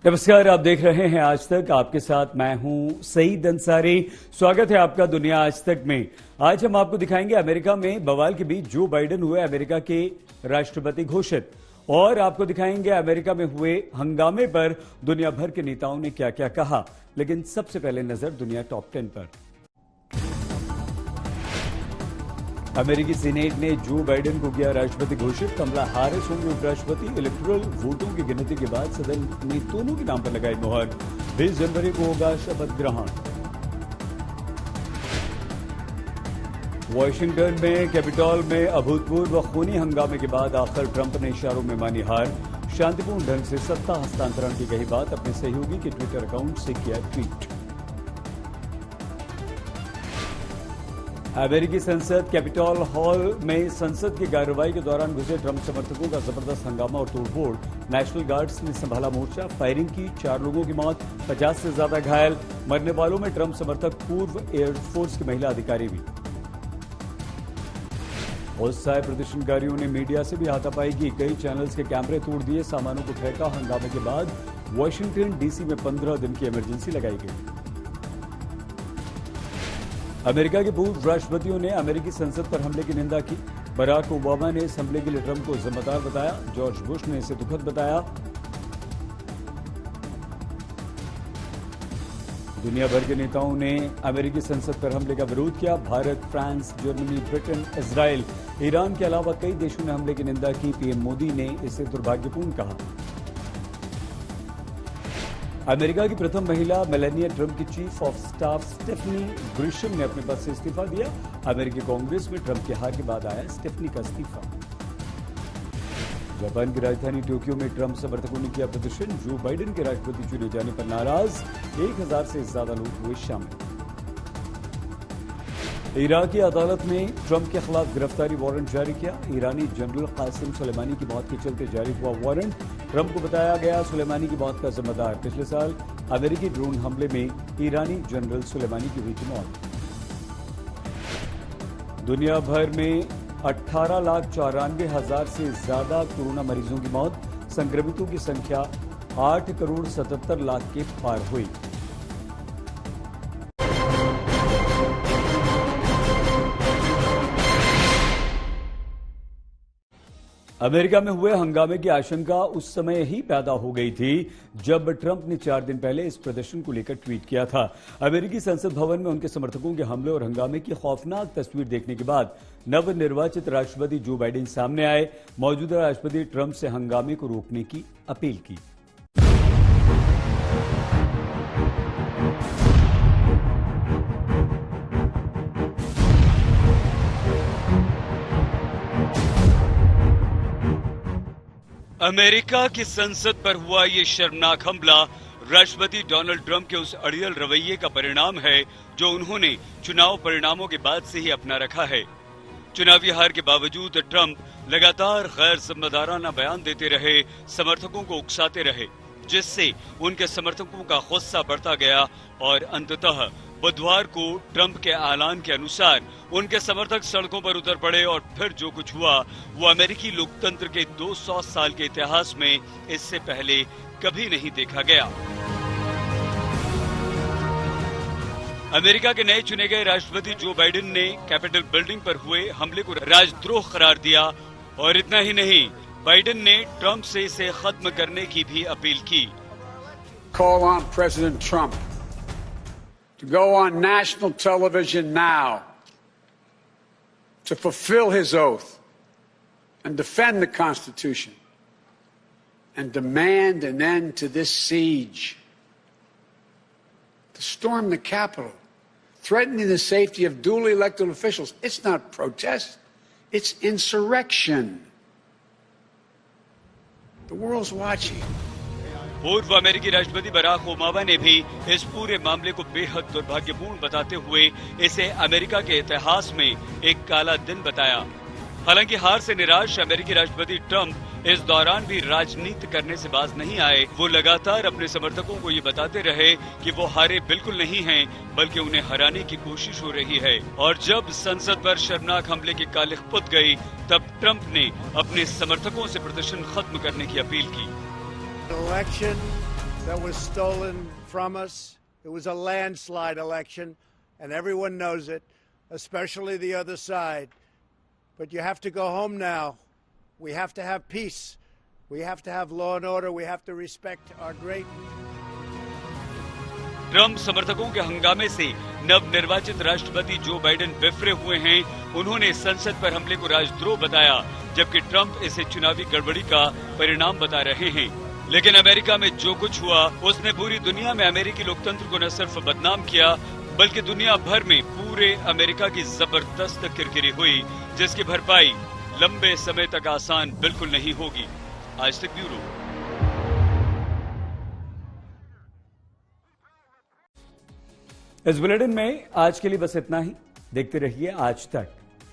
नमस्कार, आप देख रहे हैं आज तक। आपके साथ मैं हूं सईद अंसारी। स्वागत है आपका दुनिया आज तक में। आज हम आपको दिखाएंगे अमेरिका में बवाल के बीच जो बाइडेन हुए अमेरिका के राष्ट्रपति घोषित, और आपको दिखाएंगे अमेरिका में हुए हंगामे पर दुनिया भर के नेताओं ने क्या क्या कहा। लेकिन सबसे पहले नजर दुनिया टॉप 10 पर। अमेरिकी सीनेट ने जो बाइडेन को किया राष्ट्रपति घोषित। कमला हैरिस होंगे उपराष्ट्रपति। इलेक्टोरल वोटों की गिनती के बाद सदन ने दोनों के नाम पर लगाई मुहर। 20 जनवरी को होगा शपथ ग्रहण। वॉशिंगटन में कैपिटॉल में अभूतपूर्व खूनी हंगामे के बाद आखिर ट्रंप ने इशारों में मानी हार। शांतिपूर्ण ढंग से सत्ता हस्तांतरण की कही बात, अपने सहयोगी के ट्विटर अकाउंट से किया ट्वीट। अमेरिकी संसद कैपिटॉल हॉल में संसद की कार्रवाई के दौरान घुसे ट्रंप समर्थकों का जबरदस्त हंगामा और तोड़फोड़। नेशनल गार्ड्स ने संभाला मोर्चा, फायरिंग की, 4 लोगों की मौत, 50 से ज्यादा घायल। मरने वालों में ट्रंप समर्थक पूर्व एयरफोर्स की महिला अधिकारी भी। उत्साही प्रदर्शनकारियों ने मीडिया से भी हाथापाई की, कई चैनल्स के कैमरे तोड़ दिए, सामानों को फेंका। हंगामे के बाद वॉशिंगटन डीसी में 15 दिन की इमरजेंसी लगाई गई। अमेरिका के पूर्व राष्ट्रपतियों ने अमेरिकी संसद पर हमले की निंदा की। बराक ओबामा ने इस हमले के लिए ट्रंप को जिम्मेदार बताया। जॉर्ज बुश ने इसे दुखद बताया। दुनिया भर के नेताओं ने अमेरिकी संसद पर हमले का विरोध किया। Bharat, France, Germany, Britain, Israel, Iran के अलावा कई देशों ने हमले की निंदा की। पीएम मोदी ने इसे दुर्भाग्यपूर्ण कहा। अमेरिका की प्रथम महिला मेलानिया ट्रंप की chief of staff Stephanie Grisham ने अपने पद से इस्तीफा दिया। अमेरिकी कांग्रेस में ट्रंप की हार के बाद आया स्टेफनी का इस्तीफा। जापान की राजधानी टोक्यो में ट्रंप समर्थकों ने किया प्रदर्शन। जो बाइडेन के राष्ट्रपति चुने जाने पर नाराज, 1000 से ज्यादा लोग हुए शामिल। इराकी अदालत ने ट्रंप के खिलाफ गिरफ्तारी वारंट जारी किया। ईरानी जनरल कासिम सुलेमानी की मौत के चलते जारी हुआ वारंट। ट्रंप को बताया गया सुलेमानी की मौत का जिम्मेदार। पिछले साल अमेरिकी ड्रोन हमले में ईरानी जनरल सुलेमानी की हुई थी मौत। दुनिया भर में 18,94,000 से ज्यादा कोरोना मरीजों की मौत। संक्रमितों की संख्या 8,77,00,000 के पार हुई। अमेरिका में हुए हंगामे की आशंका उस समय ही पैदा हो गई थी जब ट्रंप ने 4 दिन पहले इस प्रदर्शन को लेकर ट्वीट किया था। अमेरिकी संसद भवन में उनके समर्थकों के हमले और हंगामे की खौफनाक तस्वीर देखने के बाद नवनिर्वाचित राष्ट्रपति जो बाइडेन सामने आए। मौजूदा राष्ट्रपति ट्रंप से हंगामे को रोकने की अपील की। अमेरिका की संसद पर हुआ ये शर्मनाक हमला राष्ट्रपति डोनाल्ड ट्रंप के उस अड़ियल रवैये का परिणाम है जो उन्होंने चुनाव परिणामों के बाद से ही अपना रखा है। चुनावी हार के बावजूद ट्रंप लगातार गैर जिम्मेदाराना बयान देते रहे, समर्थकों को उकसाते रहे, जिससे उनके समर्थकों का गुस्सा बढ़ता गया और अंततः बुधवार को ट्रंप के ऐलान के अनुसार उनके समर्थक सड़कों पर उतर पड़े और फिर जो कुछ हुआ वो अमेरिकी लोकतंत्र के 200 साल के इतिहास में इससे पहले कभी नहीं देखा गया। अमेरिका के नए चुने गए राष्ट्रपति जो बाइडेन ने कैपिटल बिल्डिंग पर हुए हमले को राजद्रोह करार दिया और इतना ही नहीं, बाइडेन ने ट्रंप से इसे खत्म करने की भी अपील की। Call on President Trump to go on national television now to fulfill his oath and defend the Constitution and demand an end to this siege, to storm the Capitol, threatening the safety of duly elected officials. It's not protest, it's insurrection. The world's watching. पूर्व अमेरिकी राष्ट्रपति Barack Obama ने भी इस पूरे मामले को बेहद दुर्भाग्यपूर्ण बताते हुए इसे अमेरिका के इतिहास में एक काला दिन बताया। हालांकि हार से निराश अमेरिकी राष्ट्रपति ट्रंप इस दौरान भी राजनीति करने से बाज नहीं आए। वो लगातार अपने समर्थकों को ये बताते रहे कि वो हारे बिल्कुल नहीं हैं, बल्कि उन्हें हराने की कोशिश हो रही है। और जब संसद पर शर्मनाक हमले की कालिख पुत गई, तब ट्रंप ने अपने समर्थकों से प्रदर्शन खत्म करने की अपील की। Election that was stolen from us. It was a landslide election, and everyone knows it, especially the other side. But you have to go home now. We have to have peace. We have to have law and order. We have to respect our great. Trump समर्थकों के हंगामे से नवनिर्वाचित राष्ट्रपति Joe Biden बिफरे हुए हैं। उन्होंने संसद पर हमले को राजद्रोह बताया, जबकि ट्रंप इसे चुनावी गड़बड़ी का परिणाम बता रहे हैं। लेकिन अमेरिका में जो कुछ हुआ, उसने पूरी दुनिया में अमेरिकी लोकतंत्र को न सिर्फ बदनाम किया, बल्कि दुनिया भर में पूरे अमेरिका की जबरदस्त किरकिरी हुई, जिसकी भरपाई लंबे समय तक आसान बिल्कुल नहीं होगी। आज तक ब्यूरो। इस बुलेटिन में आज के लिए बस इतना ही। देखते रहिए आज तक।